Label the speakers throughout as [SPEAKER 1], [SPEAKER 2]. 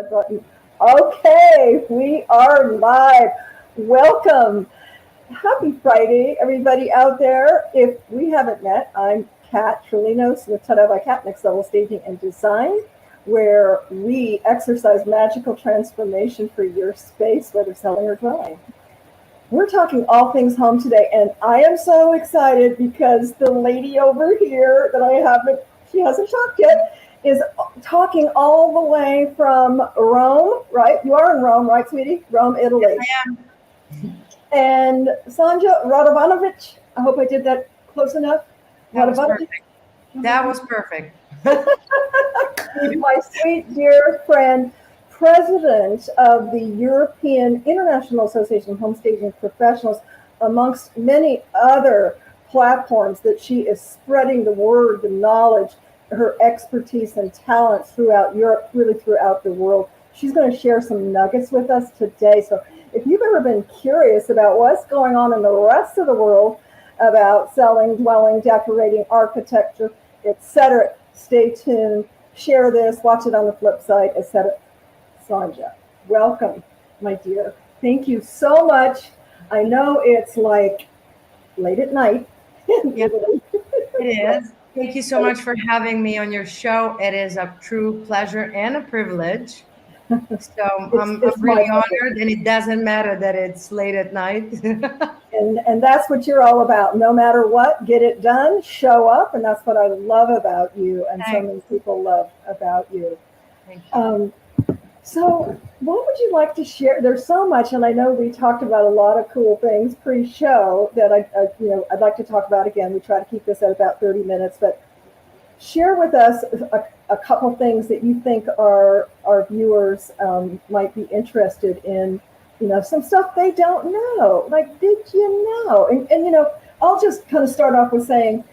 [SPEAKER 1] that button. Okay, we are live. Welcome. Happy Friday, everybody out there. If we haven't met, I'm KAT Troulinos with Tada by KAT, Next Level Staging and Design, where we exercise magical transformation for your space, whether selling or dwelling. We're talking all things home today, and I am so excited because the lady over here that she hasn't talked yet, is talking all the way from Rome, right? You are in Rome, right, sweetie? Rome, Italy.
[SPEAKER 2] Yes, I am.
[SPEAKER 1] And Sanja Radovanovic, I hope I did that close enough.
[SPEAKER 2] That was perfect. That was perfect.
[SPEAKER 1] My sweet dear friend, president of the European International Association of Home Staging Professionals, amongst many other platforms that she is spreading the word, the knowledge, her expertise and talent throughout Europe, really throughout the world. She's going to share some nuggets with us today. So if you've ever been curious about what's going on in the rest of the world about selling, dwelling, decorating, architecture, etc., stay tuned, share this, watch it on the flip side, etc. Sanja, welcome, my dear. Thank you so much. I know it's like late at night.
[SPEAKER 2] Yep, it is. Thank you so much for having me on your show. It is a true pleasure and a privilege. So I'm really honored, and it doesn't matter that it's late at night.
[SPEAKER 1] And that's what you're all about. No matter what, get it done, show up, and that's what I love about you, and so many people love about you.
[SPEAKER 2] Thank you.
[SPEAKER 1] So what would you like to share? There's so much, and I know we talked about a lot of cool things pre-show that I'd like to talk about again. We try to keep this at about 30 minutes, but share with us a couple things that you think our viewers might be interested in. Some stuff they don't know. Like, did you know? And I'll just kind of start off with saying,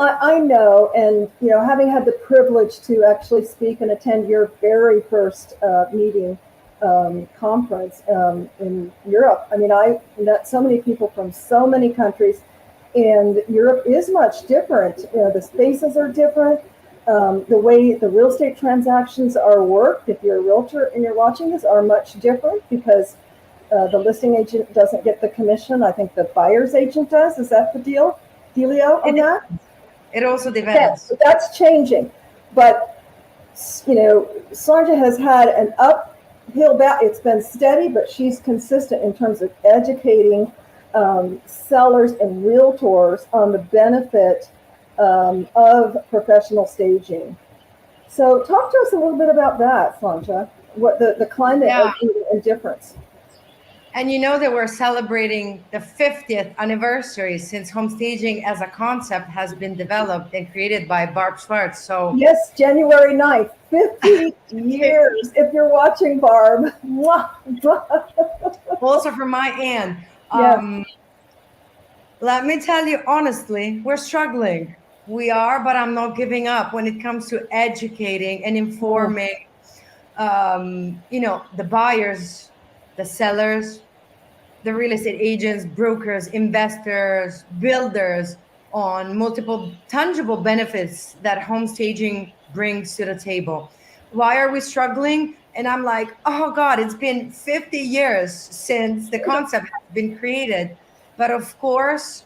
[SPEAKER 1] I know, and having had the privilege to actually speak and attend your very first meeting conference in Europe. I mean, I met so many people from so many countries, and Europe is much different. The spaces are different. The way the real estate transactions are worked, if you're a realtor and you're watching this, are much different because the listing agent doesn't get the commission. I think the buyer's agent does. Is that the dealio on that?
[SPEAKER 2] It also depends.
[SPEAKER 1] Yes, that's changing. But, Sanja has had an uphill battle. It's been steady, but she's consistent in terms of educating sellers and realtors on the benefit of professional staging. So talk to us a little bit about that, Sanja, what the climate and difference.
[SPEAKER 2] And that we're celebrating the 50th anniversary since home staging as a concept has been developed and created by Barb Schwartz. So
[SPEAKER 1] yes, January 9th, 50 years. If you're watching, Barb.
[SPEAKER 2] Also from my end.
[SPEAKER 1] Yes.
[SPEAKER 2] Let me tell you honestly, we're struggling. We are, but I'm not giving up when it comes to educating and informing, the buyers, the sellers, the real estate agents, brokers, investors, builders on multiple tangible benefits that home staging brings to the table. Why are we struggling? And I'm like, oh God, it's been 50 years since the concept has been created. But of course,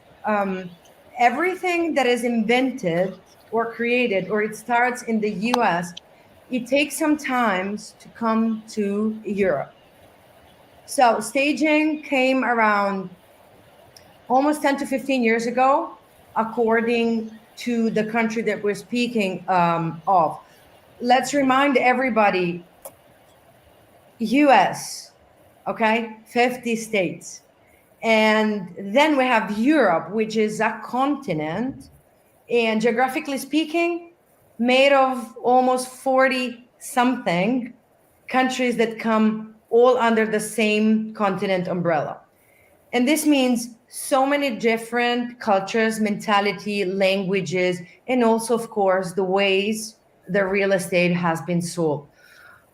[SPEAKER 2] everything that is invented or created, or it starts in the US, it takes some time to come to Europe. So staging came around almost 10 to 15 years ago, according to the country that we're speaking of. Let's remind everybody, US, okay, 50 states. And then we have Europe, which is a continent, and geographically speaking, made of almost 40 something countries that come all under the same continent umbrella. And this means so many different cultures, mentality, languages, and also, of course, the ways the real estate has been sold.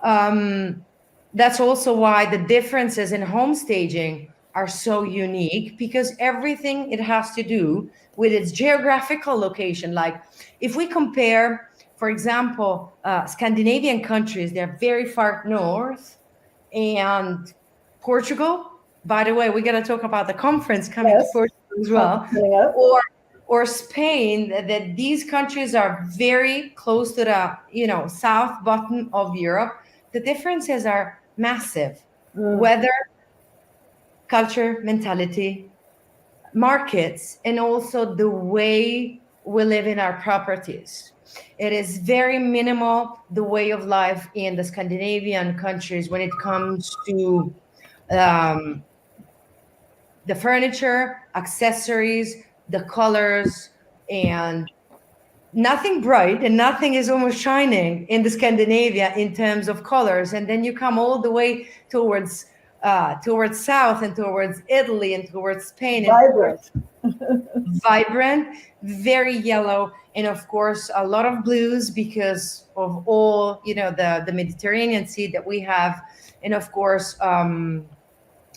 [SPEAKER 2] That's also why the differences in home staging are so unique, because everything it has to do with its geographical location. Like if we compare for example, Scandinavian countries, they're very far north, and Portugal. By the way, we're going to talk about the conference coming to
[SPEAKER 1] Yes.
[SPEAKER 2] Portugal as well,
[SPEAKER 1] Coming up.
[SPEAKER 2] or Spain. That these countries are very close to the south bottom of Europe. The differences are massive. Weather, culture, mentality, markets, and also the way we live in our properties. It is very minimal, the way of life in the Scandinavian countries when it comes to the furniture, accessories, the colors, and nothing bright and nothing is almost shining in the Scandinavia in terms of colors. And then you come all the way towards south and towards Italy and towards Spain.
[SPEAKER 1] Vibrant.
[SPEAKER 2] Vibrant, very yellow, and of course a lot of blues because of all the Mediterranean Sea that we have, and of course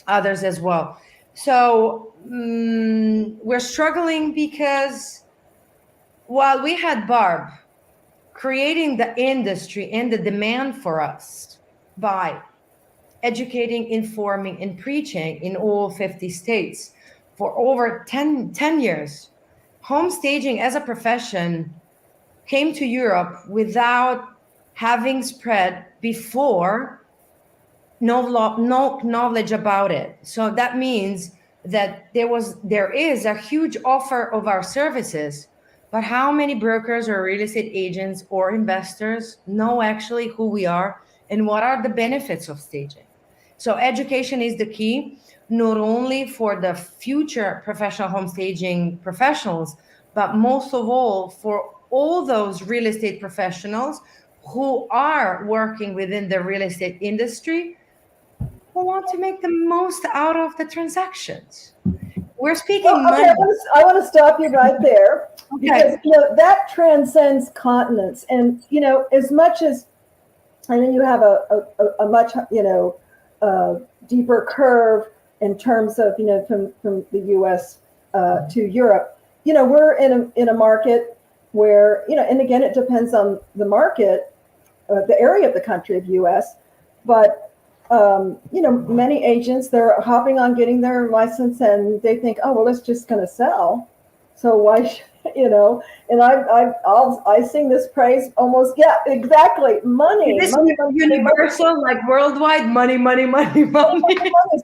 [SPEAKER 2] others as well. So we're struggling because while we had Barb creating the industry and the demand for us by educating, informing, and preaching in all 50 states for over 10 years, home staging as a profession came to Europe without having spread before, no knowledge about it. So that means that there is a huge offer of our services, but how many brokers or real estate agents or investors know actually who we are and what are the benefits of staging? So education is the key, not only for the future professional home staging professionals, but most of all for all those real estate professionals who are working within the real estate industry, who want to make the most out of the transactions. We're speaking money.
[SPEAKER 1] I want to stop you right there because that transcends continents, and as much as, and then you have a much deeper curve in terms of from the U.S. To Europe. We're in a market where and again it depends on the market, the area of the country of U.S. But many agents, they're hopping on getting their license and they think, oh well, it's just going to sell. So why and I sing this praise almost, exactly, money.
[SPEAKER 2] This
[SPEAKER 1] money,
[SPEAKER 2] universal, money. Like worldwide, money.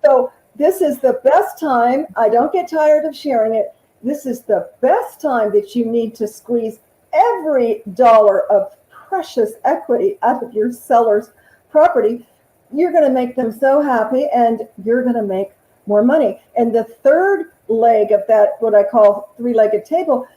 [SPEAKER 1] So this is the best time. I don't get tired of sharing it. This is the best time that you need to squeeze every dollar of precious equity out of your seller's property. You're going to make them so happy and you're going to make more money. And the third leg of that, what I call three-legged table,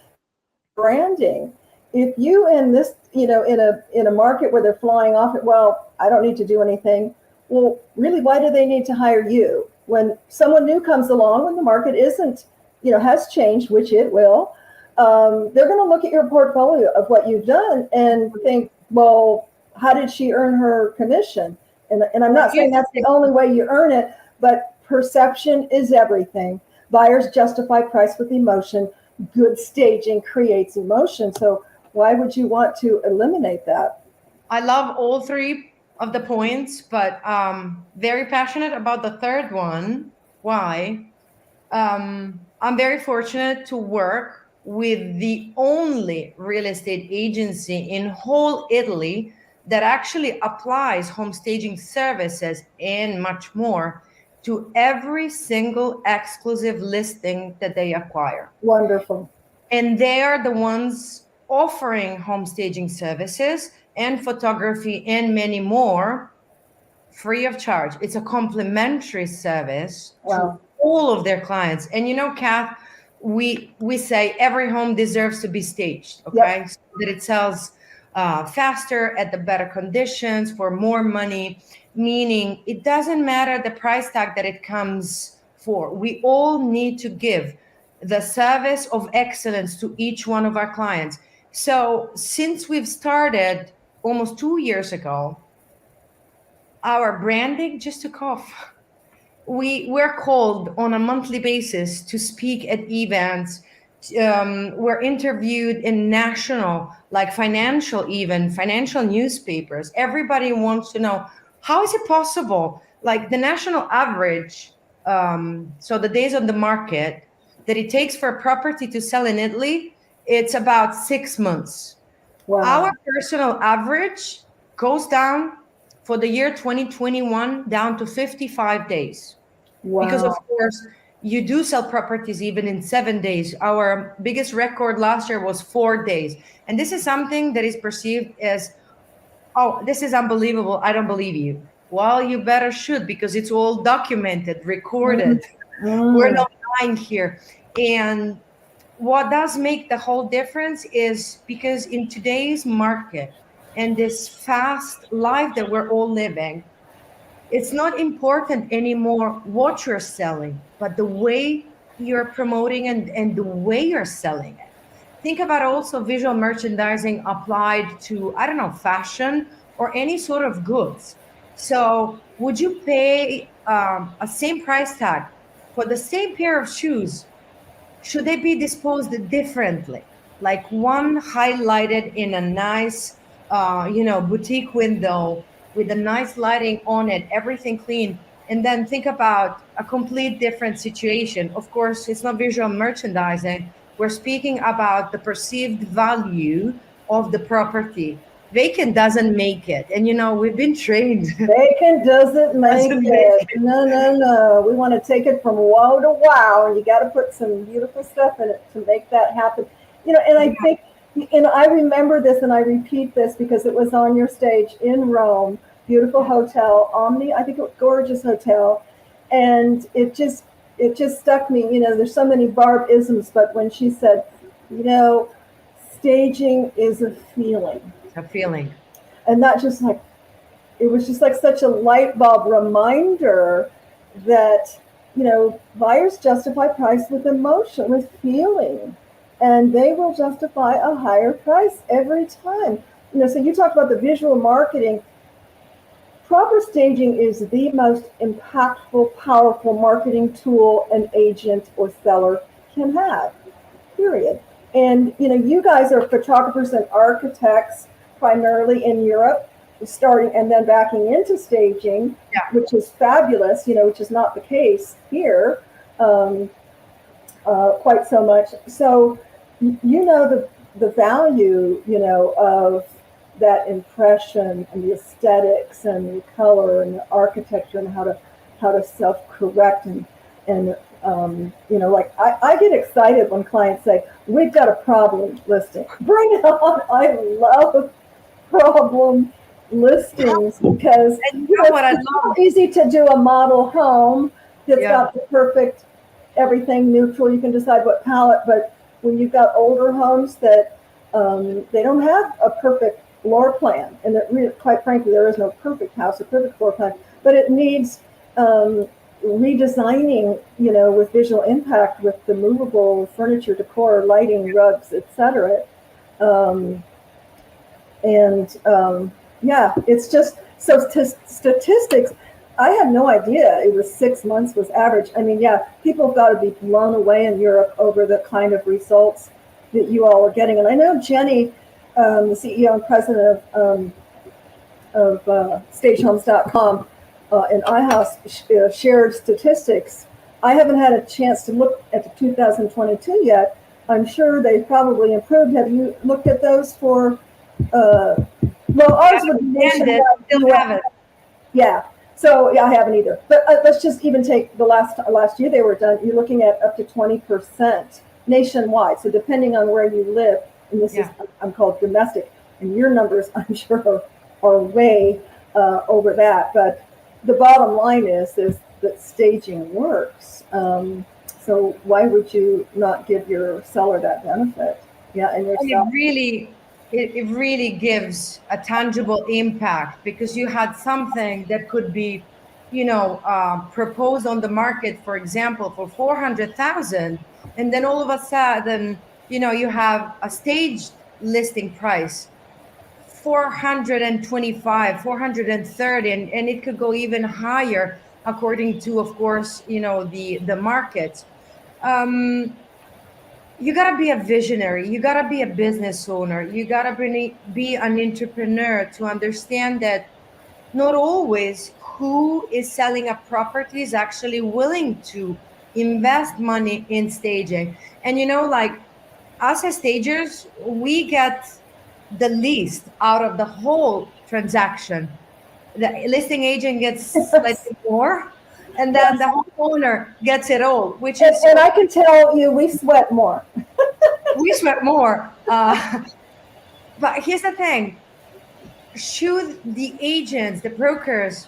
[SPEAKER 1] branding. If you in this, in a market where they're flying off it, well, I don't need to do anything. Well, really, why do they need to hire you? When someone new comes along, when the market isn't, has changed, which it will, they're going to look at your portfolio of what you've done and think, well, how did she earn her commission? And I'm not saying that's the only way you earn it, but perception is everything. Buyers justify price with emotion. Good staging creates emotion. So why would you want to eliminate that?
[SPEAKER 2] I love all three of the points, but very passionate about the third one. Why? I'm very fortunate to work with the only real estate agency in whole Italy that actually applies home staging services and much more to every single exclusive listing that they acquire.
[SPEAKER 1] Wonderful.
[SPEAKER 2] And they are the ones offering home staging services and photography and many more free of charge. It's a complimentary service to all of their clients. And Kath, we say every home deserves to be staged, okay? So that it sells faster, at the better conditions, for more money, meaning it doesn't matter the price tag that it comes for. We all need to give the service of excellence to each one of our clients. So since we've started almost 2 years ago, our branding just took off. We're called on a monthly basis to speak at events. We're interviewed in national like financial newspapers. Everybody wants to know, how is it possible? Like the national average, so the days on the market that it takes for a property to sell in Italy, it's about 6 months.
[SPEAKER 1] Wow.
[SPEAKER 2] Our personal average goes down for the year 2021 down to 55 days. Because of
[SPEAKER 1] Wow.
[SPEAKER 2] course you do sell properties even in 7 days. Our biggest record last year was 4 days. And this is something that is perceived as, oh, this is unbelievable, I don't believe you. Well, you better should, because it's all documented, recorded. We're
[SPEAKER 1] Mm.
[SPEAKER 2] not lying here. And what does make the whole difference is because in today's market and this fast life that we're all living, it's not important anymore what you're selling, but the way you're promoting and the way you're selling it. Think about also visual merchandising applied to, I don't know, fashion or any sort of goods. So would you pay a same price tag for the same pair of shoes? Should they be disposed differently? Like one highlighted in a nice, boutique window with a nice lighting on it, everything clean. And then think about a complete different situation. Of course, it's not visual merchandising. We're speaking about the perceived value of the property. Vacant doesn't make it. And, we've been trained.
[SPEAKER 1] Bacon doesn't make
[SPEAKER 2] Doesn't make
[SPEAKER 1] it.
[SPEAKER 2] it.
[SPEAKER 1] No, no, no. We want to take it from woe to wow, and you got to put some beautiful stuff in it to make that happen. And I think, and I remember this, and I repeat this because it was on your stage in Rome, beautiful hotel, Omni, I think it was gorgeous hotel, and it just stuck me. There's so many Barb-isms, but when she said, you know, staging is a feeling,
[SPEAKER 2] A feeling.
[SPEAKER 1] and not just like, it was just like such a light bulb reminder that buyers justify price with emotion, with feeling, and they will justify a higher price every time. So you talk about the visual marketing. Proper staging is the most impactful, powerful marketing tool an agent or seller can have, period. And you guys are photographers and architects primarily in Europe, starting and then backing into staging,
[SPEAKER 2] Yeah.
[SPEAKER 1] which is fabulous, which is not the case here quite so much. So the value of that impression and the aesthetics and the color and the architecture and how to self-correct and like I get excited when clients say, we've got a problem listing. Bring it on. I love problem listings because
[SPEAKER 2] And you know what I
[SPEAKER 1] it's
[SPEAKER 2] love?
[SPEAKER 1] so easy to do a model home that's
[SPEAKER 2] Yeah.
[SPEAKER 1] got the perfect everything neutral. You can decide what palette, but when you've got older homes that they don't have a perfect floor plan, and quite frankly, there is no perfect house or perfect floor plan, but it needs redesigning, with visual impact, with the movable furniture, decor, lighting, rugs, etc. Yeah, it's just so statistics. I had no idea it was 6 months was average. I mean, yeah, people have got to be blown away in Europe over the kind of results that you all are getting. And I know Jenny, the CEO and president of stagehomes.com and IAHSP shared statistics. I haven't had a chance to look at the 2022 yet. I'm sure they've probably improved. Have you looked at those for? Well, ours would be nationwide.
[SPEAKER 2] Still have it.
[SPEAKER 1] Yeah. So yeah, I haven't either. But let's just even take the last year they were done. You're looking at up to 20% nationwide. So depending on where you live, and this is I'm called domestic, and your numbers I'm sure are way over that. But the bottom line is that staging works. So why would you not give your seller that benefit? Yeah, and yourself.
[SPEAKER 2] It really gives a tangible impact because you had something that could be, proposed on the market, for example, for 400,000, and then all of a sudden, you have a staged listing price 425, 430, and it could go even higher according to, of course, the market. you gotta be a visionary. You gotta be a business owner. You gotta be an entrepreneur to understand that not always who is selling a property is actually willing to invest money in staging. And like us as stagers, we get the least out of the whole transaction. The listing agent gets slightly more, and then
[SPEAKER 1] Yes.
[SPEAKER 2] the homeowner gets it all, which
[SPEAKER 1] And,
[SPEAKER 2] is
[SPEAKER 1] and I can tell you, we sweat more.
[SPEAKER 2] we sweat more. But here's the thing: should the agents, the brokers,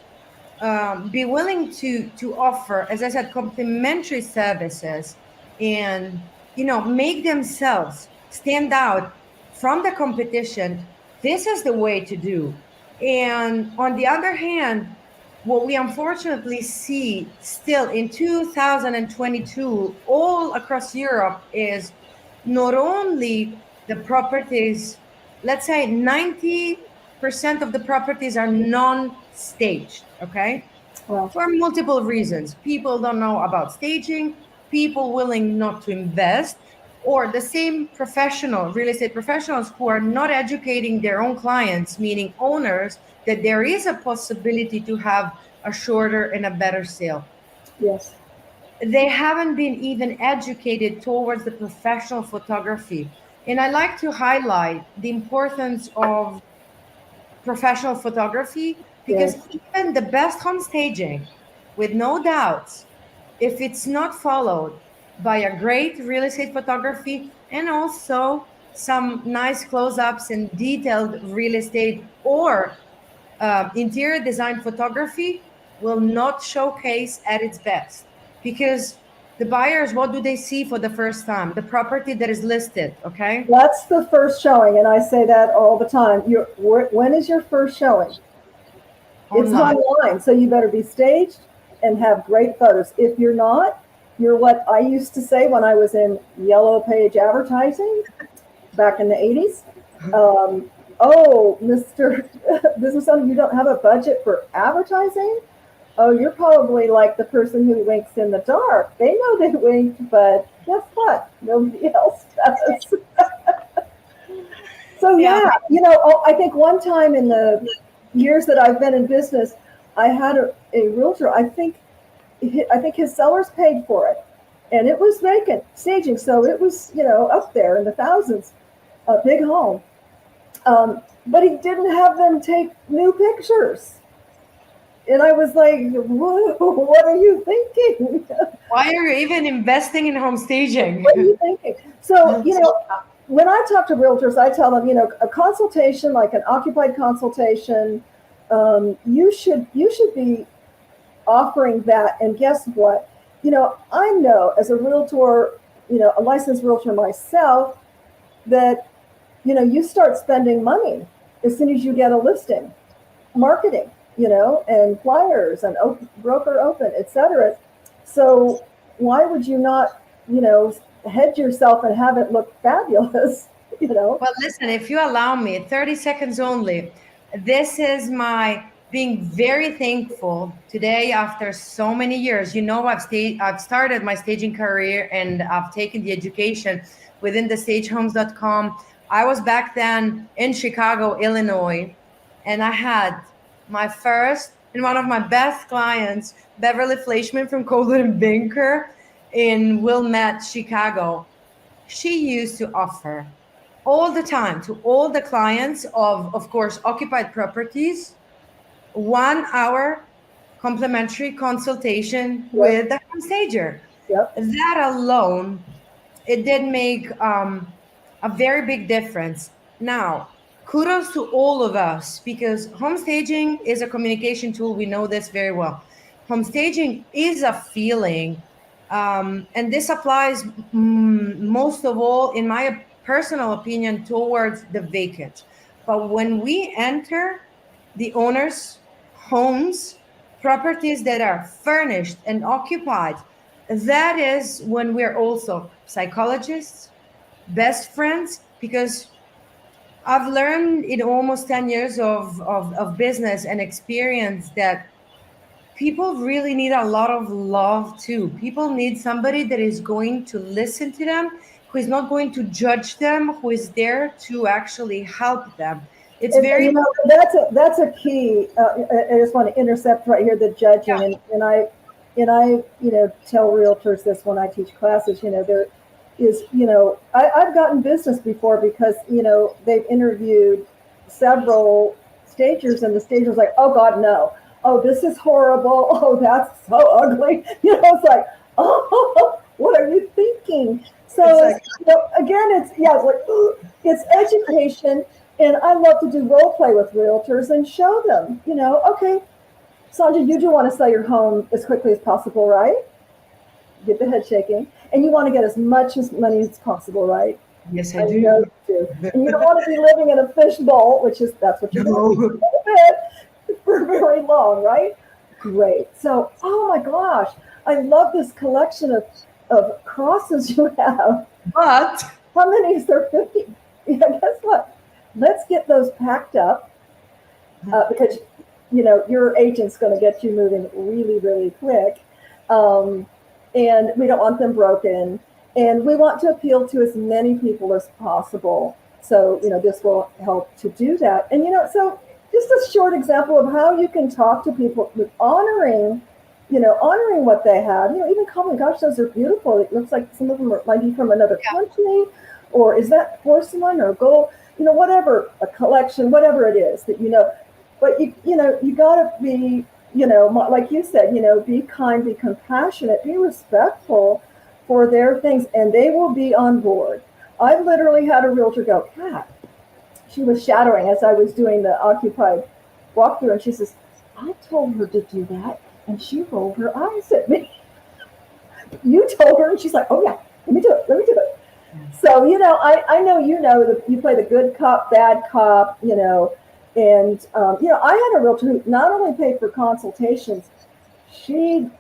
[SPEAKER 2] be willing to offer, as I said, complimentary services, and make themselves stand out from the competition? This is the way to do. And on the other hand, what we unfortunately see still in 2022 all across Europe is not only the properties, let's say 90% of the properties are non-staged, okay?
[SPEAKER 1] Well,
[SPEAKER 2] For multiple reasons. People don't know about staging, people willing not to invest, or the same professional, real estate professionals who are not educating their own clients, meaning owners, that there is a possibility to have a shorter and a better sale.
[SPEAKER 1] yes.
[SPEAKER 2] They haven't been even educated towards the professional photography. And I like to highlight the importance of professional photography, because
[SPEAKER 1] Yes.
[SPEAKER 2] even the best home staging, with no doubts, if it's not followed by a great real estate photography and also some nice close-ups and detailed real estate or interior design photography, will not showcase at its best. Because the buyers, what do they see for the first time? The property that is listed, okay?
[SPEAKER 1] That's the first showing, and I say that all the time. When is your first showing? It's
[SPEAKER 2] Online.
[SPEAKER 1] online, so you better be staged and have great photos. If you're not, you're what I used to say when I was in yellow page advertising back in the 80s. Oh, Mr. Business owner, you don't have a budget for advertising? Oh, you're probably like the person who winks in the dark. They know they winked, but guess what? Nobody else does. So
[SPEAKER 2] Yeah.
[SPEAKER 1] yeah, I think one time in the years that I've been in business, I had a realtor. I think his sellers paid for it, and it was vacant staging, so it was up there in the thousands, a big home. But he didn't have them take new pictures, and I was like, "Whoa, what are you thinking?
[SPEAKER 2] Why are you even investing in home staging?
[SPEAKER 1] What are you thinking?" So when I talk to realtors, I tell them, a consultation, like an occupied consultation, you should be offering that. And guess what? I know as a realtor, a licensed realtor myself, that you start spending money as soon as you get a listing, marketing, and flyers and broker open, etc. So why would you not, hedge yourself and have it look fabulous?
[SPEAKER 2] Well, listen, if you allow me 30 seconds only, this is my being very thankful today after so many years. I've started my staging career and I've taken the education within the stagehomes.com. I was back then in Chicago, Illinois, and I had my first and one of my best clients, Beverly Fleischman from Coldwell Banker in Wilmette, Chicago. She used to offer all the time to all the clients of course, occupied properties, 1 hour complimentary consultation
[SPEAKER 1] Yep.
[SPEAKER 2] with the home stager.
[SPEAKER 1] Yep.
[SPEAKER 2] That alone, it did make a very big difference. Now, kudos to all of us, because home staging is a communication tool. We know this very well. Home staging is a feeling, and this applies most of all, in my personal opinion, towards the vacant. But when we enter the owner's homes, properties that are furnished and occupied, that is when we're also psychologists, best friends, because I've learned in almost 10 years of business and experience that people really need a lot of love too. People need somebody that is going to listen to them, who is not going to judge them, who is there to actually help them. It's
[SPEAKER 1] And
[SPEAKER 2] very
[SPEAKER 1] that's a key. I just want to intercept right here the judging, and I tell realtors this when I teach classes. There is I've gotten business before because they've interviewed several stagers, and the stager's like, oh God, no, oh this is horrible, oh that's so ugly. It's like, oh, what are you thinking? So again, it's like it's education. And I love to do role play with realtors and show them, okay, Sanja, you do want to sell your home as quickly as possible, right? Get the head shaking. And you want to get as much money as possible, right?
[SPEAKER 2] Yes, I do.
[SPEAKER 1] Know you do. And you don't want to be living in a fishbowl, that's what you're doing for very long, right? Great. So, oh my gosh, I love this collection of crosses you have.
[SPEAKER 2] But
[SPEAKER 1] how many is there? 50? Yeah, guess what? Let's get those packed up because your agent's going to get you moving really, really quick, and we don't want them broken, and we want to appeal to as many people as possible. So this will help to do that. And so just a short example of how you can talk to people with honoring what they have. Even calling, gosh, those are beautiful. It looks like some of them might be from another country, or is that porcelain or gold? Whatever, a collection, whatever it is that but you gotta be, like you said, be kind, be compassionate, be respectful for their things, and they will be on board. I literally had a realtor go, Kat, she was shadowing as I was doing the occupied walkthrough, and she says, I told her to do that, and she rolled her eyes at me. You told her, and she's like, oh yeah, let me do it. So, I know that you play the good cop, bad cop, and, I had a realtor who not only paid for consultations, she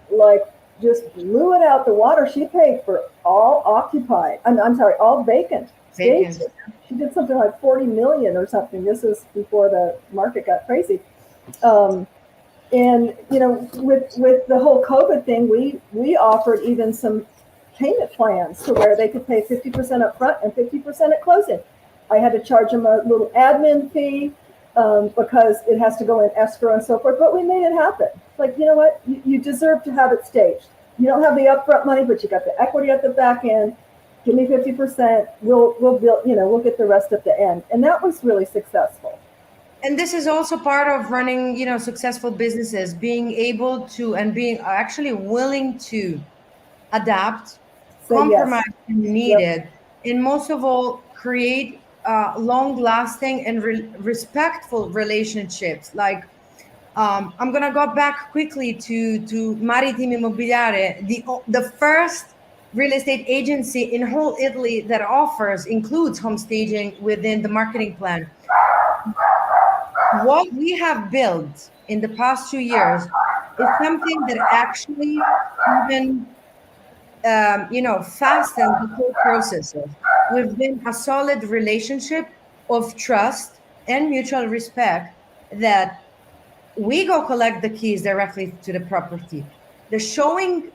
[SPEAKER 1] just blew it out the water. She paid for all occupied, I'm sorry, all vacant stages. She did something like 40 million or something. This was before the market got crazy. And, with the whole COVID thing, we offered even some payment plans to where they could pay 50% up front and 50% at closing. I had to charge them a little admin fee because it has to go in escrow and so forth, but we made it happen. Like, you know what? You deserve to have it staged. You don't have the upfront money, but you got the equity at the back end. Give me 50%. We'll build, we'll get the rest at the end. And that was really successful.
[SPEAKER 2] And this is also part of running, successful businesses, being able to and being actually willing to adapt, compromise when needed, and most of all, create long-lasting and respectful relationships. Like, I'm gonna go back quickly to Marittime Immobiliare, the first real estate agency in whole Italy that includes home staging within the marketing plan. What we have built in the past 2 years is something that actually even fasten the whole processes. We've been a solid relationship of trust and mutual respect that we go collect the keys directly to the property. The showing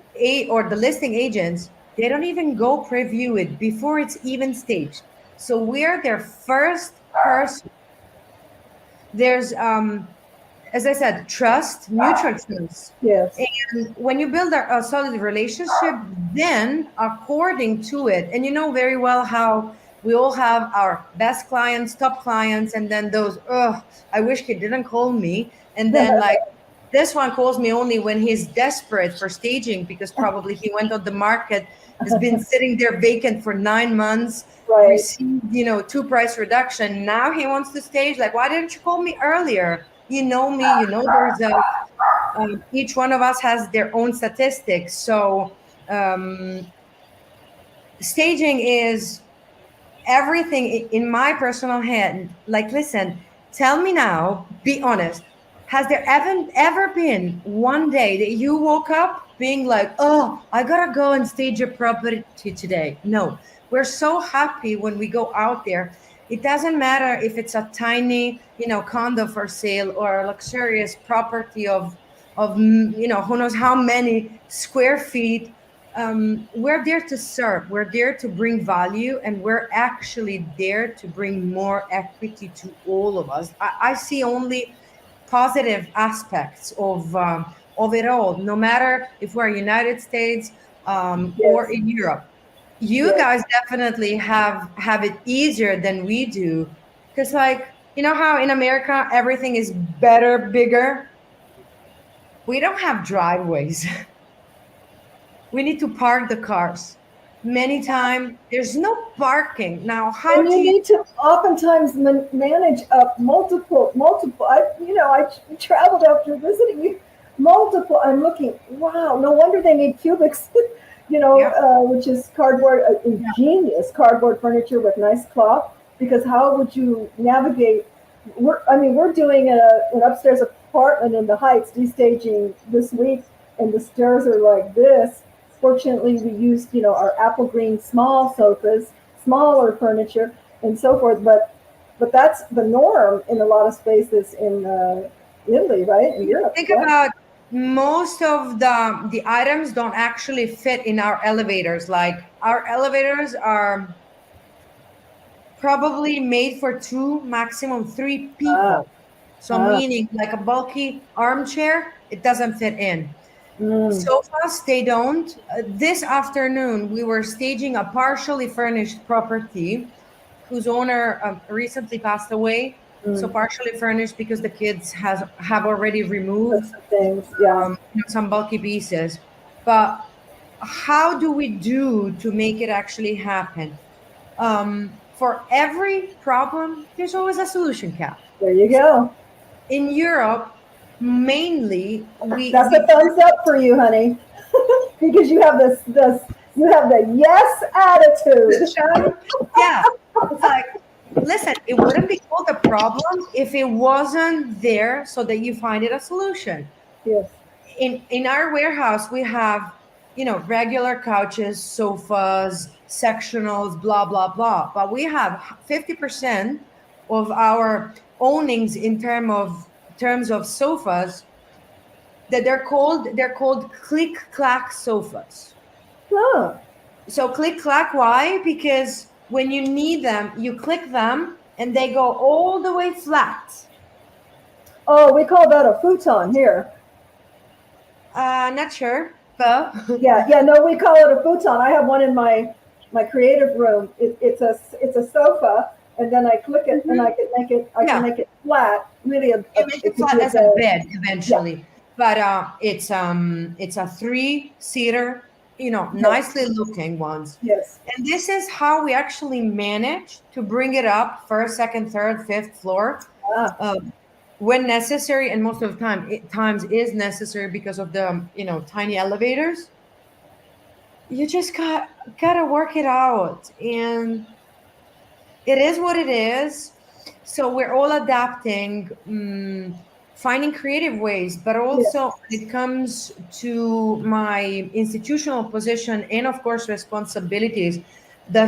[SPEAKER 2] or the listing agents, they don't even go preview it before it's even staged. So we're their first person. There's as I said, trust, mutual trust.
[SPEAKER 1] Yes.
[SPEAKER 2] And when you build a solid relationship, then according to it, and you know very well how we all have our best clients, top clients, and then those, I wish he didn't call me. And then like this one calls me only when he's desperate for staging because probably he went on the market, has been sitting there vacant for 9 months,
[SPEAKER 1] right.
[SPEAKER 2] Received, 2 price reduction. Now he wants to stage. Like, why didn't you call me earlier? You know me, there's each one of us has their own statistics. So staging is everything in my personal hand. Like, listen, tell me now, be honest. Has there ever been one day that you woke up being like, oh, I gotta go and stage a property today? No, we're so happy when we go out there. It doesn't matter if it's a tiny, condo for sale or a luxurious property of who knows how many square feet. we're there to serve, we're there to bring value, and we're actually there to bring more equity to all of us. I see only positive aspects of it all, no matter if we're United States or
[SPEAKER 1] Yes.
[SPEAKER 2] in Europe. You
[SPEAKER 1] Yes.
[SPEAKER 2] guys definitely have it easier than we do, because like, you know how in America everything is better, bigger. We don't have driveways. We need to park the cars. Many times there's no parking. Now, how
[SPEAKER 1] And
[SPEAKER 2] do
[SPEAKER 1] you
[SPEAKER 2] you?
[SPEAKER 1] need to oftentimes manage multiple. I traveled after visiting you. Multiple. I'm looking. Wow. No wonder they made cubics.
[SPEAKER 2] Yeah,
[SPEAKER 1] Which is cardboard, ingenious cardboard furniture with nice cloth. Because how would you navigate? We're doing an upstairs apartment in the Heights, destaging this week, and the stairs are like this. Fortunately, we used, our apple green small sofas, smaller furniture, and so forth. But that's the norm in a lot of spaces in Italy, right? In Europe,
[SPEAKER 2] think
[SPEAKER 1] yeah.
[SPEAKER 2] about most of the items don't actually fit in our elevators. Like our elevators are probably made for two, maximum three
[SPEAKER 1] Ah,
[SPEAKER 2] people. So
[SPEAKER 1] ah,
[SPEAKER 2] meaning like a bulky armchair, it doesn't fit in.
[SPEAKER 1] mm,
[SPEAKER 2] Sofas, they don't. This afternoon, we were staging a partially furnished property whose owner recently passed away. So
[SPEAKER 1] mm.
[SPEAKER 2] partially furnished because the kids have already removed
[SPEAKER 1] That's the things, yeah.
[SPEAKER 2] some bulky pieces. But how do we do to make it actually happen? For every problem, there's always a solution, Cap.
[SPEAKER 1] There you go.
[SPEAKER 2] In Europe, mainly
[SPEAKER 1] That's a
[SPEAKER 2] we
[SPEAKER 1] thumbs up for you, honey, because you have the yes attitude.
[SPEAKER 2] yeah, it's like, listen, it wouldn't be called a problem if it wasn't there so that you find it a solution.
[SPEAKER 1] Yes.
[SPEAKER 2] In our warehouse, we have, regular couches, sofas, sectionals, blah, blah, blah. But we have 50% of our ownings in terms of sofas that they're called click clack sofas.
[SPEAKER 1] Huh.
[SPEAKER 2] So click clack, why? Because when you need them, you click them and they go all the way flat.
[SPEAKER 1] Oh, we call that a futon here.
[SPEAKER 2] Not sure, but
[SPEAKER 1] Yeah, yeah. No, we call it a futon. I have one in my creative room. It's a sofa, and then I click it, and
[SPEAKER 2] Mhm.
[SPEAKER 1] I can
[SPEAKER 2] Yeah,
[SPEAKER 1] make it flat. Really,
[SPEAKER 2] you make it
[SPEAKER 1] it could
[SPEAKER 2] flat
[SPEAKER 1] be a
[SPEAKER 2] as a
[SPEAKER 1] bed.
[SPEAKER 2] bed
[SPEAKER 1] Yeah.
[SPEAKER 2] eventually. But it's a three-seater,
[SPEAKER 1] Yes.
[SPEAKER 2] nicely looking ones.
[SPEAKER 1] Yes.
[SPEAKER 2] And this is how we actually manage to bring it up first, second, third, fifth floor.
[SPEAKER 1] Ah.
[SPEAKER 2] Uh, when necessary, and most of the times is necessary because of the tiny elevators. You just gotta work it out, and it is what it is. So we're all adapting, finding creative ways, but also
[SPEAKER 1] Yes.
[SPEAKER 2] when it comes to my institutional position and of course responsibilities, the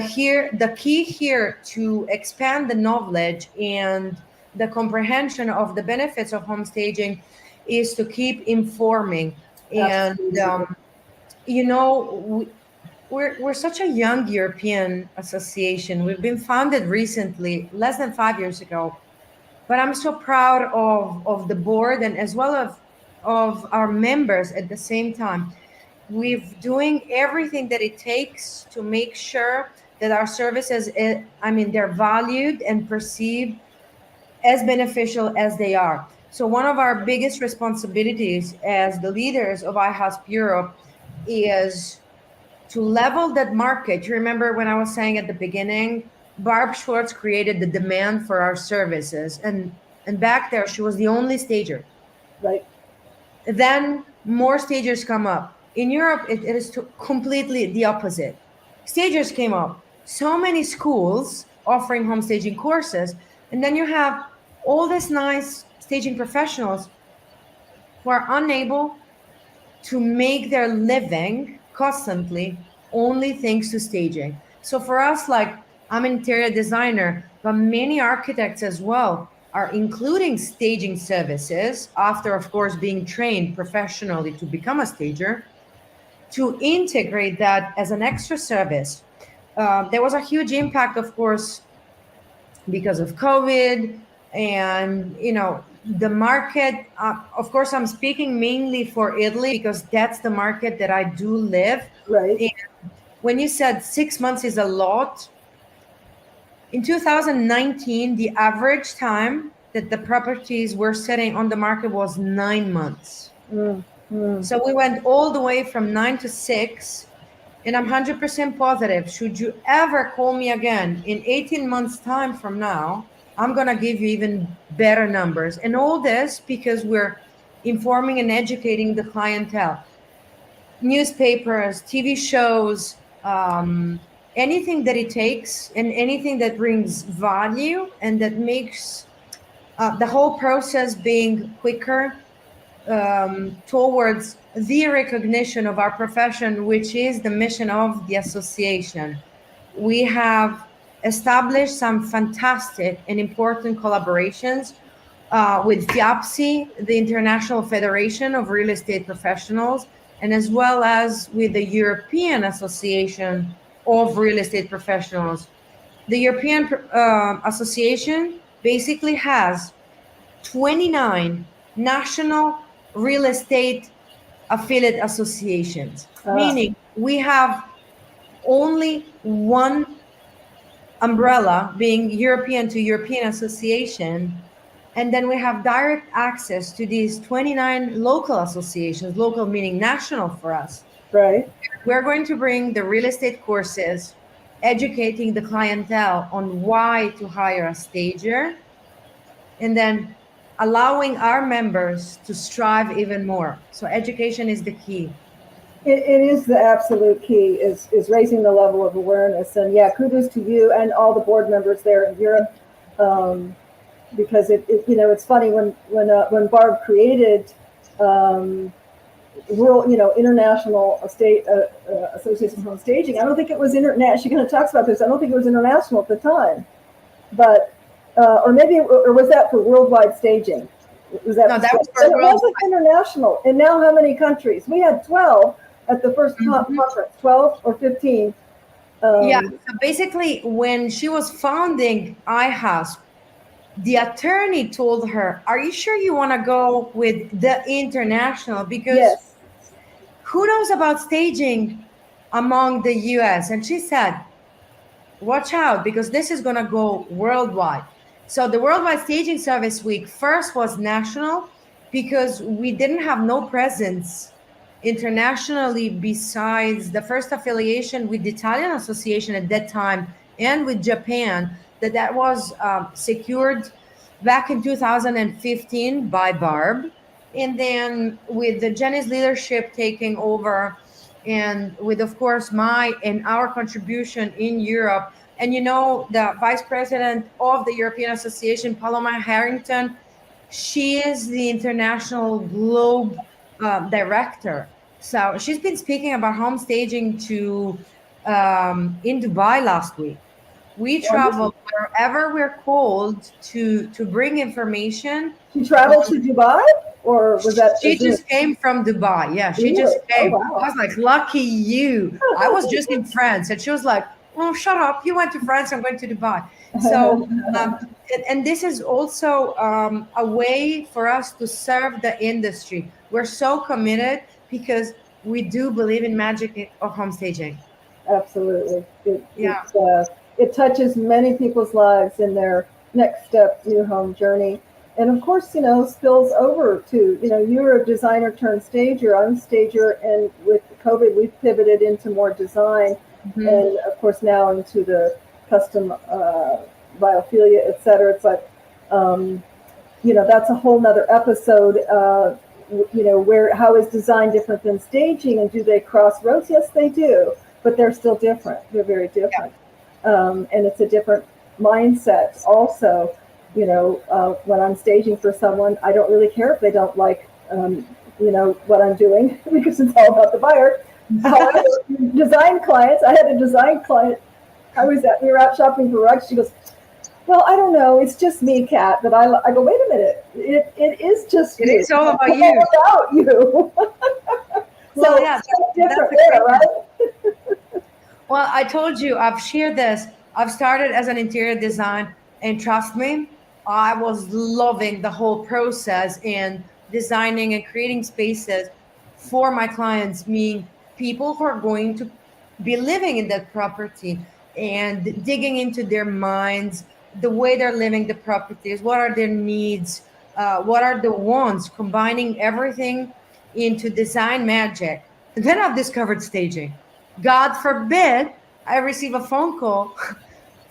[SPEAKER 2] key here to expand the knowledge and the comprehension of the benefits of home staging is to keep informing. And
[SPEAKER 1] Absolutely.
[SPEAKER 2] you know we're such a young European association. We've been founded recently, less than 5 years ago. But I'm so proud of the board and as well of our members at the same time. We're doing everything that it takes to make sure that our services, they're valued and perceived as beneficial as they are. So one of our biggest responsibilities as the leaders of IAHSP Europe is to level that market. You remember when I was saying at the beginning, Barb Schwartz created the demand for our services, and back there she was the only stager.
[SPEAKER 1] Right.
[SPEAKER 2] Then more stagers come up. In Europe, it is completely the opposite. Stagers came up, so many schools offering home staging courses, and then you have all these nice staging professionals who are unable to make their living constantly only thanks to staging. So for us, like, I'm an interior designer, but many architects as well are including staging services after, of course, being trained professionally to become a stager. to integrate that as an extra service. There was a huge impact, of course, because of COVID, and the market. Of course, I'm speaking mainly for Italy because that's the market that I do live.
[SPEAKER 1] Right.
[SPEAKER 2] And when you said 6 months is a lot, in 2019, the average time that the properties were sitting on the market was 9 months. So we went all the way from 9 to 6. And I'm 100% positive, should you ever call me again in 18 months' time from now, I'm going to give you even better numbers. And all this because we're informing and educating the clientele. Newspapers, TV shows, anything that it takes and anything that brings value and that makes the whole process being quicker, towards the recognition of our profession, which is the mission of the association. We have established some fantastic and important collaborations with FIAPSI, the International Federation of Real Estate Professionals, and as well as with the European Association of Real Estate Professionals. The European Association basically has 29 national real estate affiliate associations, meaning we have only one umbrella, being European to European Association, and then we have direct access to these 29 local associations, local meaning national for us.
[SPEAKER 1] Right.
[SPEAKER 2] We're going to bring the real estate courses, educating the clientele on why to hire a stager, and then allowing our members to strive even more. So education is the key.
[SPEAKER 1] It is the absolute key, is raising the level of awareness. And yeah, kudos to you and all the board members there in Europe, because it's funny when Barb created World International Estate Association of Home Staging. I don't think it was international. She kind of talks about this. I don't think it was international at the time, but or was that for worldwide staging? Was that?
[SPEAKER 2] No, that was for
[SPEAKER 1] it wasn't international. And now, how many countries? We had 12 at the first conference. 12 or 15.
[SPEAKER 2] Yeah. So basically, when she was founding IAHSP, the attorney told her, "Are you sure you want to go with the international? Because who knows about staging among the US?" And she said, "Watch out, because this is going to go worldwide." So the Worldwide Staging Service Week first was national because we didn't have no presence internationally besides the first affiliation with the Italian Association at that time and with Japan, that was secured back in 2015 by Barb. And then with the Jenny's leadership taking over, and with, of course, my and our contribution in Europe. And the vice president of the European Association, Paloma Harrington, she is the international globe director. So she's been speaking about home staging in Dubai last week. We travel wherever we're called to bring information.
[SPEAKER 1] She traveled to Dubai, or was that?
[SPEAKER 2] She just came from Dubai. Yeah, she just came.
[SPEAKER 1] Oh, wow.
[SPEAKER 2] I was like, lucky you. I was just in France, and she was like, "Oh, shut up! You went to France. I'm going to Dubai." So, and this is also a way for us to serve the industry. We're so committed because we do believe in magic of home staging.
[SPEAKER 1] Absolutely. It touches many people's lives in their next step new home journey. And of course, spills over to, you're a designer turned stager, I'm a stager, and with COVID, we've pivoted into more design, and of course now into the custom biophilia, et cetera. It's like, that's a whole nother episode, how is design different than staging, and do they cross roads? Yes, they do, but they're still different. They're very different. And it's a different mindset also. When I'm staging for someone, I don't really care if they don't like, what I'm doing because it's all about the buyer. However, design clients, I had a design client. We were out shopping for rugs. She goes, "Well, I don't know. It's just me, Kat." But I go, "Wait a minute. It is just you.
[SPEAKER 2] It's all about
[SPEAKER 1] it's
[SPEAKER 2] you.
[SPEAKER 1] All about you."
[SPEAKER 2] Well,
[SPEAKER 1] So
[SPEAKER 2] yeah,
[SPEAKER 1] it's
[SPEAKER 2] that's
[SPEAKER 1] different
[SPEAKER 2] the
[SPEAKER 1] there,
[SPEAKER 2] crazy.
[SPEAKER 1] right?
[SPEAKER 2] Well, I told you, I've shared this. I've started as an interior design, and trust me, I was loving the whole process and designing and creating spaces for my clients, meaning people who are going to be living in that property and digging into their minds, the way they're living the properties, what are their needs, what are the wants, combining everything into design magic. And then I've discovered staging. God forbid I receive a phone call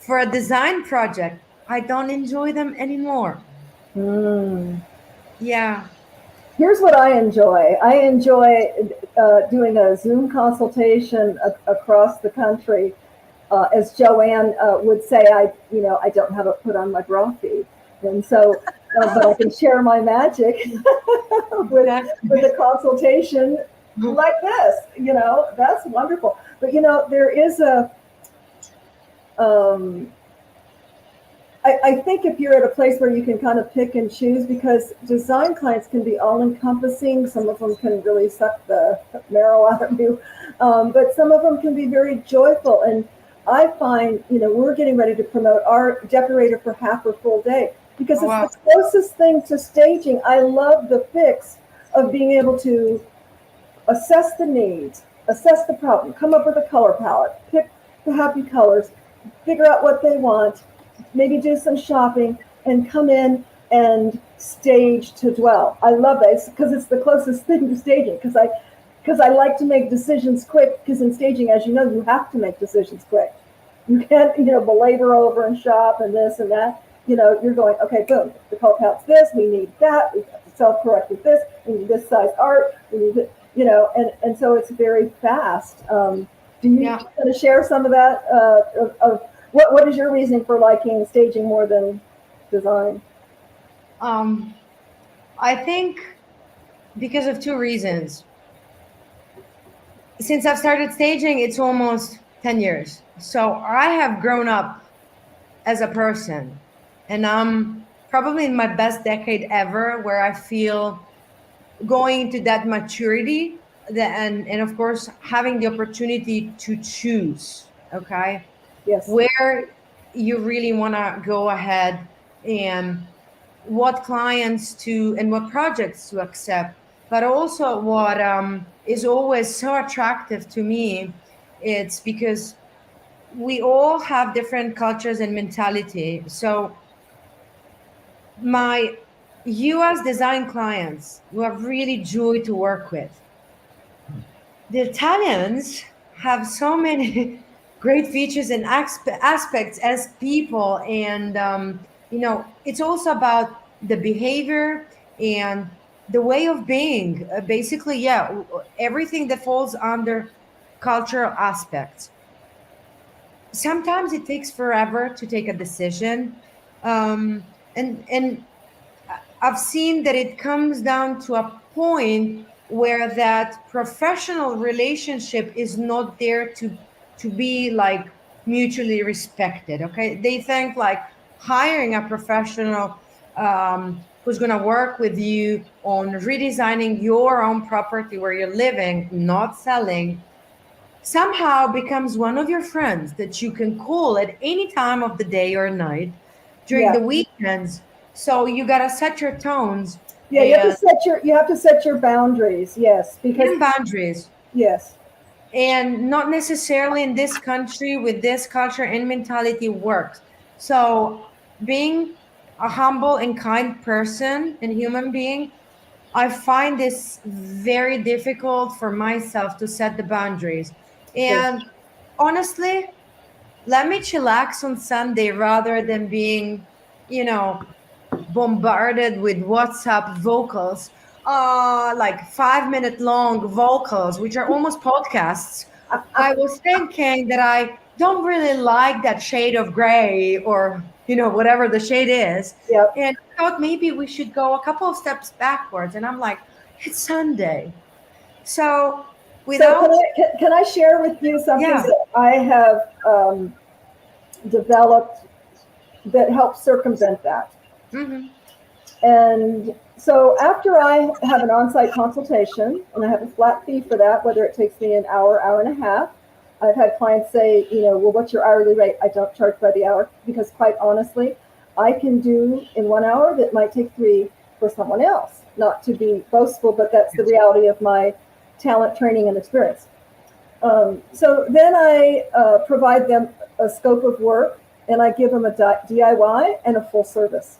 [SPEAKER 2] for a design project. I don't enjoy them anymore.
[SPEAKER 1] Hmm.
[SPEAKER 2] Yeah.
[SPEAKER 1] Here's what I enjoy. I enjoy doing a Zoom consultation across the country. As Joanne would say, I don't have it put on my bra feed, and so, but I can share my magic with a consultation like this. That's wonderful. But there is um, I think if you're at a place where you can kind of pick and choose, because design clients can be all encompassing, some of them can really suck the marrow out of you, but some of them can be very joyful. And I find, we're getting ready to promote our decorator for half or full day because
[SPEAKER 2] Oh, wow.
[SPEAKER 1] it's the closest thing to staging. I love the fix of being able to assess the needs, assess the problem, come up with a color palette, pick the happy colors, figure out what they want, maybe do some shopping, and come in and stage to dwell. I love that because it's the closest thing to staging. Because I like to make decisions quick. Because in staging, as you know, you have to make decisions quick. You can't belabor over and shop and this and that. You're going, okay, boom. The color palette's this. We need that. We have to self-correct with this. We need this size art. We need it. And so it's very fast. Do you want to share some of that of what is your reasoning for liking staging more than design?
[SPEAKER 2] I think because of two reasons. Since I've started staging, it's almost 10 years. So I have grown up as a person, and I'm probably in my best decade ever where I feel going into that maturity and of course having the opportunity to choose, okay,
[SPEAKER 1] Yes.
[SPEAKER 2] where you really want to go ahead and what clients to and what projects to accept. But also what is always so attractive to me, it's because we all have different cultures and mentality. So my US design clients who have really joy to work with, the Italians have so many great features and aspects as people, and it's also about the behavior and the way of being. Basically, yeah, everything that falls under cultural aspects. Sometimes it takes forever to take a decision, and I've seen that it comes down to a point where that professional relationship is not there to be like mutually respected. Okay, they think like hiring a professional who's going to work with you on redesigning your own property where you're living, not selling, somehow becomes one of your friends that you can call at any time of the day or night during
[SPEAKER 1] Yeah.
[SPEAKER 2] the weekends. So you gotta set your tones
[SPEAKER 1] Yeah.
[SPEAKER 2] and
[SPEAKER 1] You have to set your boundaries. Yes. Because
[SPEAKER 2] boundaries.
[SPEAKER 1] yes.
[SPEAKER 2] And not necessarily in this country with this culture and mentality works. So being a humble and kind person and human being, I find this very difficult for myself to set the boundaries.
[SPEAKER 1] Yes.
[SPEAKER 2] And honestly, let me chillax on Sunday rather than being, you know, bombarded with WhatsApp vocals, like 5 minute long vocals, which are almost podcasts. I was thinking that I don't really like that shade of gray or, whatever the shade is.
[SPEAKER 1] Yep.
[SPEAKER 2] And I thought maybe we should go a couple of steps backwards. And I'm like, it's Sunday. So
[SPEAKER 1] So
[SPEAKER 2] without,
[SPEAKER 1] can I share with you something
[SPEAKER 2] yeah.
[SPEAKER 1] that I have developed that helps circumvent that?
[SPEAKER 2] Hmm.
[SPEAKER 1] And so after I have an on-site consultation, and I have a flat fee for that, whether it takes me an hour, hour and a half, I've had clients say, well, what's your hourly rate? I don't charge by the hour because, quite honestly, I can do in 1 hour that might take 3 for someone else. Not to be boastful, but that's the reality of my talent, training, and experience. So then I provide them a scope of work, and I give them a DIY and a full service.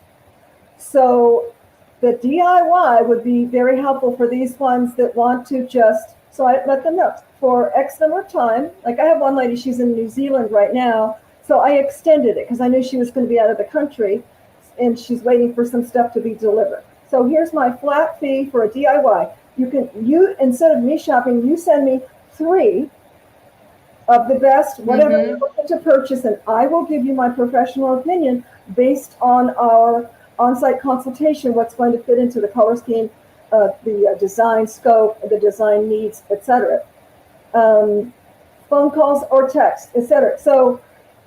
[SPEAKER 1] So the DIY would be very helpful for these ones that want to just, so I let them know for X number of time. Like I have one lady, she's in New Zealand right now. So I extended it because I knew she was going to be out of the country and she's waiting for some stuff to be delivered. So here's my flat fee for a DIY. You instead of me shopping, you send me 3 of the best, whatever you're looking to purchase, and I will give you my professional opinion based on our on-site consultation, what's going to fit into the color scheme, the design scope, the design needs, etc. Phone calls or text, etc. So,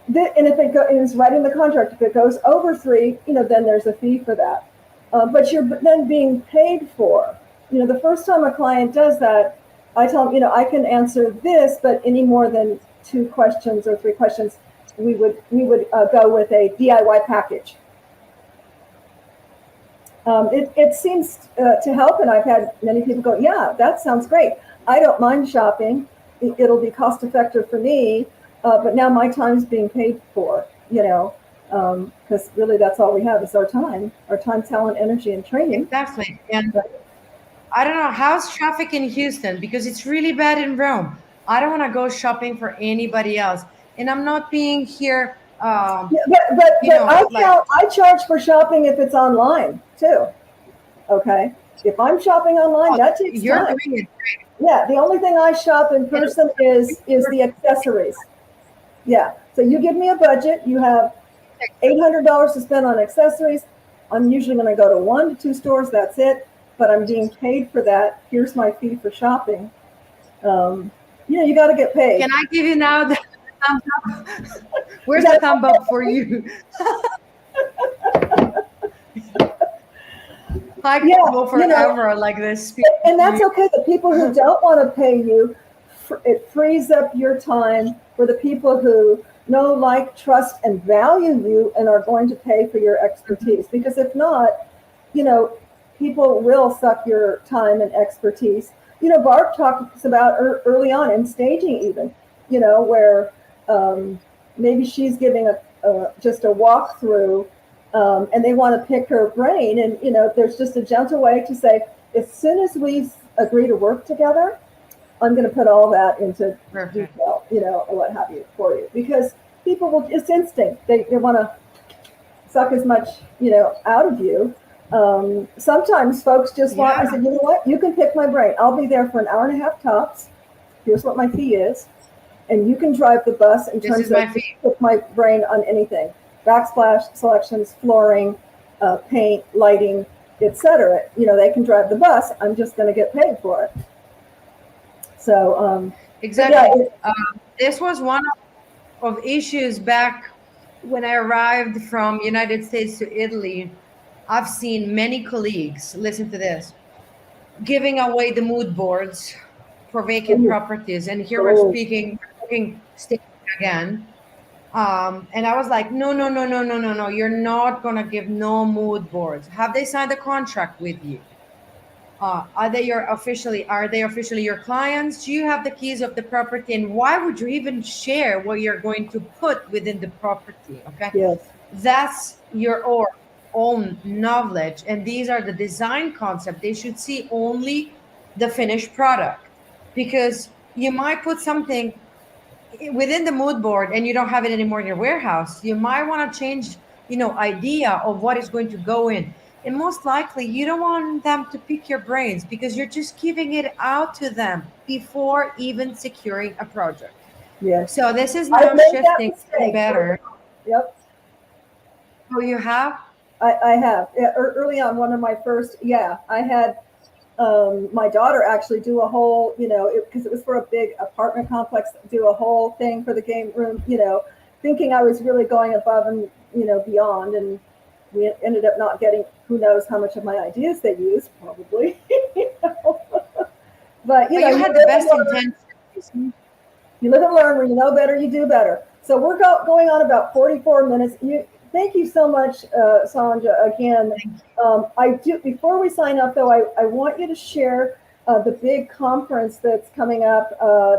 [SPEAKER 1] and if it is right in the contract, if it goes over 3, then there's a fee for that. But you're then being paid for. The first time a client does that, I tell them, I can answer this, but any more than 2 questions or 3 questions, we would go with a DIY package. It seems to help, and I've had many people go, yeah, that sounds great. I don't mind shopping. It'll be cost effective for me, but now my time's being paid for, because really that's all we have is our time, talent, energy, and training.
[SPEAKER 2] Exactly. And I don't know, how's traffic in Houston? Because it's really bad in Rome. I don't want to go shopping for anybody else. And I'm not being here.
[SPEAKER 1] But I charge for shopping if it's online too. Okay. If I'm shopping online, that takes time.
[SPEAKER 2] Doing it.
[SPEAKER 1] Yeah. The only thing I shop in person is the accessories. Yeah. So you give me a budget. You have $800 to spend on accessories. I'm usually going to go to 1 to 2 stores. That's it. But I'm being paid for that. Here's my fee for shopping. You got to get paid.
[SPEAKER 2] Can I give you now the thumbs up? Where's the thumb up for you? I can go forever like this.
[SPEAKER 1] And that's okay. The people who don't want to pay you, it frees up your time for the people who know, like, trust, and value you and are going to pay for your expertise. Because if not, people will suck your time and expertise. Barb talks about early on in staging even, where maybe she's giving just a walkthrough and they want to pick her brain. And, there's just a gentle way to say, as soon as we agree to work together, I'm going to put all that into detail, or what have you for you. Because people it's instinct. They want to suck as much, out of you. Sometimes folks just want, I said, you know what, you can pick my brain. I'll be there for an hour and a half tops. Here's what my fee is. And you can drive the bus in terms of pick my brain on anything. Backsplash, selections, flooring, paint, lighting, etc. They can drive the bus. I'm just going to get paid for it. So,
[SPEAKER 2] exactly. This was one of issues back when I arrived from United States to Italy. I've seen many colleagues, listen to this, giving away the mood boards for vacant properties. And here we're speaking staging again. And I was like, no. You're not going to give no mood boards. Have they signed a contract with you? Are they officially your clients? Do you have the keys of the property? And why would you even share what you're going to put within the property? Okay.
[SPEAKER 1] Yes.
[SPEAKER 2] That's your own knowledge, and these are the design concept. They should see only the finished product, because you might put something within the mood board and you don't have it anymore in your warehouse. You might want to change idea of what is going to go in, and most likely you don't want them to pick your brains because you're just giving it out to them before even securing a project.
[SPEAKER 1] Yes.
[SPEAKER 2] So this is now shifting better.
[SPEAKER 1] Yep.
[SPEAKER 2] Oh, you have?
[SPEAKER 1] I have. Early on, one of my first, I had my daughter actually do a whole, because it was for a big apartment complex, do a whole thing for the game room, thinking I was really going above and, beyond. And we ended up not getting, who knows how much of my ideas they used, probably. But
[SPEAKER 2] you had the best intentions.
[SPEAKER 1] You live and learn. When you know better, you do better. So we're going on about 44 minutes. Thank you so much, Sanja. Again, I do. Before we sign up, though, I want you to share the big conference that's coming up.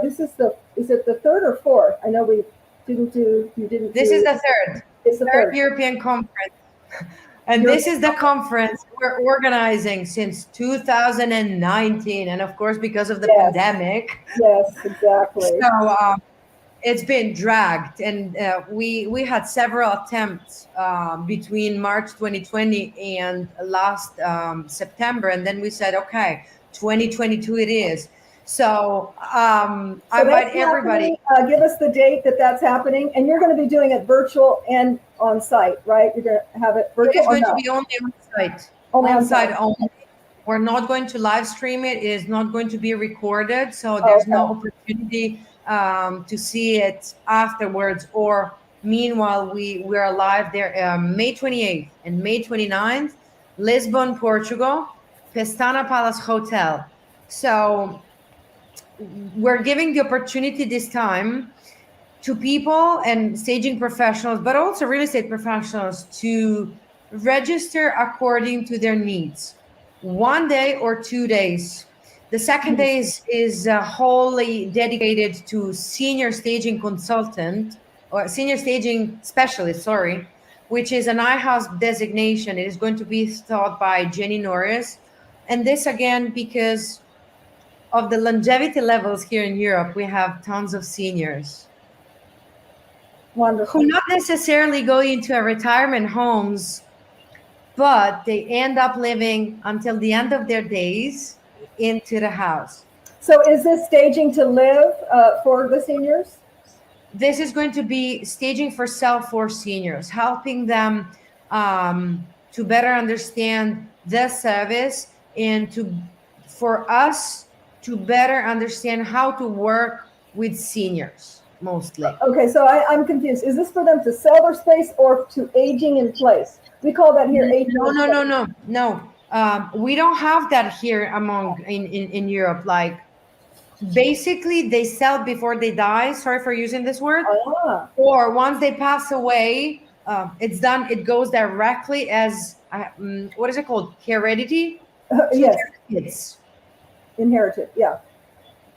[SPEAKER 1] Is it the third or fourth? I know we didn't do. You didn't.
[SPEAKER 2] This is the third.
[SPEAKER 1] It's the third
[SPEAKER 2] European conference. And this is the conference we're organizing since 2019. And of course, because of the pandemic.
[SPEAKER 1] Yes, exactly.
[SPEAKER 2] So it's been dragged. And we had several attempts between March 2020 and last September. And then we said, okay, 2022 it is. So I invite everybody.
[SPEAKER 1] Give us the date that's happening. And you're going to be doing it virtual and on site, right? You're going to have it virtual.
[SPEAKER 2] It is going to be only on site.
[SPEAKER 1] Only
[SPEAKER 2] on site only. We're not going to live stream it. It is not going to be recorded. So there's no opportunity to see it afterwards. Or meanwhile, we are live there May 28th and May 29th, Lisbon, Portugal, Pestana Palace Hotel. So we're giving the opportunity this time to people and staging professionals, but also real estate professionals, to register according to their needs. 1 day or 2 days. The second day is wholly dedicated to senior staging consultant or senior staging specialist, which is an IAHSP designation. It is going to be taught by Jenny Norris. And this again, because of the longevity levels here in Europe, we have tons of seniors.
[SPEAKER 1] Wonderful.
[SPEAKER 2] Who not necessarily go into a retirement homes, but they end up living until the end of their days into the house.
[SPEAKER 1] So is this staging to live for the seniors?
[SPEAKER 2] This is going to be staging for self for seniors, helping them to better understand the service and for us to better understand how to work with seniors. Mostly.
[SPEAKER 1] Okay, so I'm confused. Is this for them to sell their space or to aging in place? We call that here aging.
[SPEAKER 2] No. We don't have that here in Europe. Like basically they sell before they die. Sorry for using this word. Or once they pass away, it's done. It goes directly as what is it called? Heredity.
[SPEAKER 1] Yes.
[SPEAKER 2] Kids.
[SPEAKER 1] Inherited. Yeah.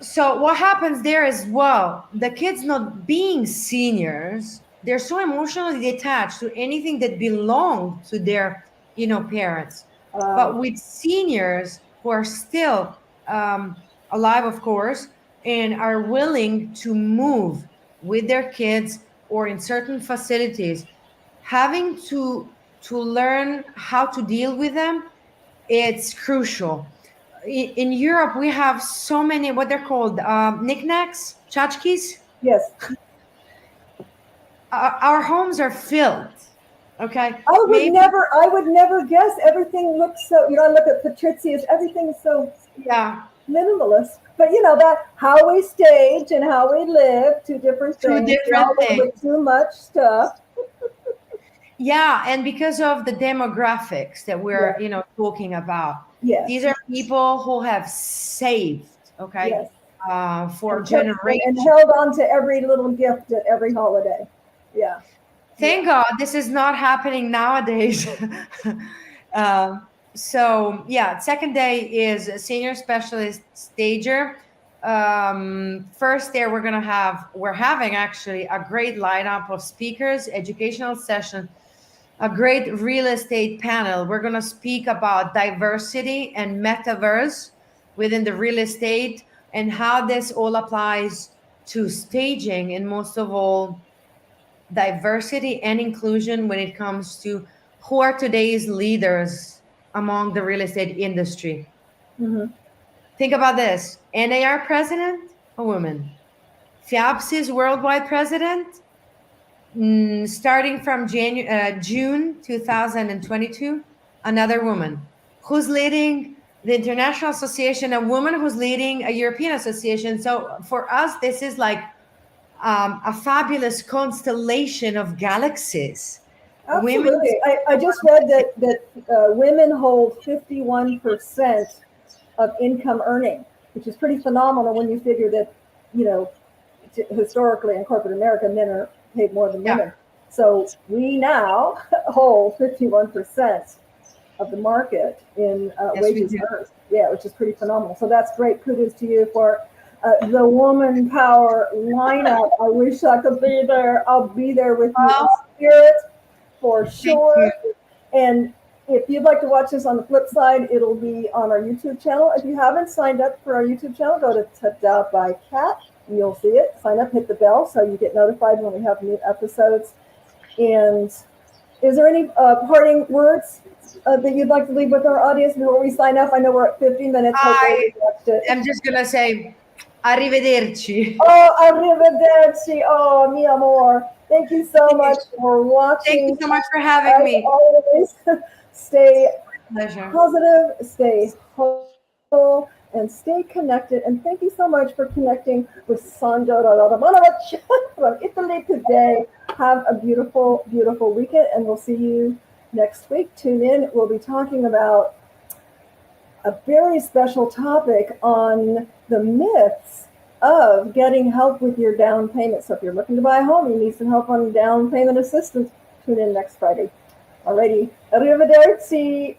[SPEAKER 2] So what happens there as well, the kids not being seniors, they're so emotionally detached to anything that belonged to their, parents. But with seniors who are still alive, of course, and are willing to move with their kids or in certain facilities, having to learn how to deal with them, it's crucial. In Europe, we have so many, what they're called, knickknacks, tchotchkes.
[SPEAKER 1] Yes.
[SPEAKER 2] Our homes are filled. Okay.
[SPEAKER 1] I would never guess. Everything looks so. I look at Patricia's. Everything is so minimalist. But that how we stage and how we live, two different things. With too much stuff.
[SPEAKER 2] Yeah, and because of the demographics that we're talking about.
[SPEAKER 1] Yes.
[SPEAKER 2] These are people who have saved, okay, for generations.
[SPEAKER 1] And held on to every little gift at every holiday. Yeah.
[SPEAKER 2] Thank God this is not happening nowadays. Second day is a senior specialist stager. First day we're having actually a great lineup of speakers, educational session, a great real estate panel. We're going to speak about diversity and metaverse within the real estate and how this all applies to staging, and most of all, diversity and inclusion when it comes to who are today's leaders among the real estate industry.
[SPEAKER 1] Mm-hmm.
[SPEAKER 2] Think about this. NAR president, a woman. FIABSI's worldwide president, starting from June 2022, another woman. Who's leading the International Association, a woman who's leading a European association. So for us, this is like a fabulous constellation of galaxies
[SPEAKER 1] Absolutely. I just read that women hold 51% of income earning, which is pretty phenomenal when you figure that, historically in corporate America, men are paid more than women. So we now hold 51% of the market in wages earned. Yeah, which is pretty phenomenal. So that's great. Kudos to you for the woman power lineup. I wish I could be there. I'll be there with you in spirit for sure. And if you'd like to watch this on the flip side, it'll be on our YouTube channel. If you haven't signed up for our YouTube channel, go to Tada by Kat and you'll see it. Sign up, hit the bell so you get notified when we have new episodes. And is there any parting words that you'd like to leave with our audience before we sign off? I know we're at 50 minutes.
[SPEAKER 2] I'm just going to say, arrivederci.
[SPEAKER 1] Oh, arrivederci. Oh, mi amor. Thank you so much for watching.
[SPEAKER 2] Thank you so much for having me.
[SPEAKER 1] Always, stay positive, stay hopeful, and stay connected. And thank you so much for connecting with Sanja Radovanovic from Italy today. Have a beautiful, beautiful weekend, and we'll see you next week. Tune in. We'll be talking about a very special topic on the myths of getting help with your down payment. So if you're looking to buy a home, you need some help on down payment assistance, tune in next Friday. Alrighty. Arrivederci.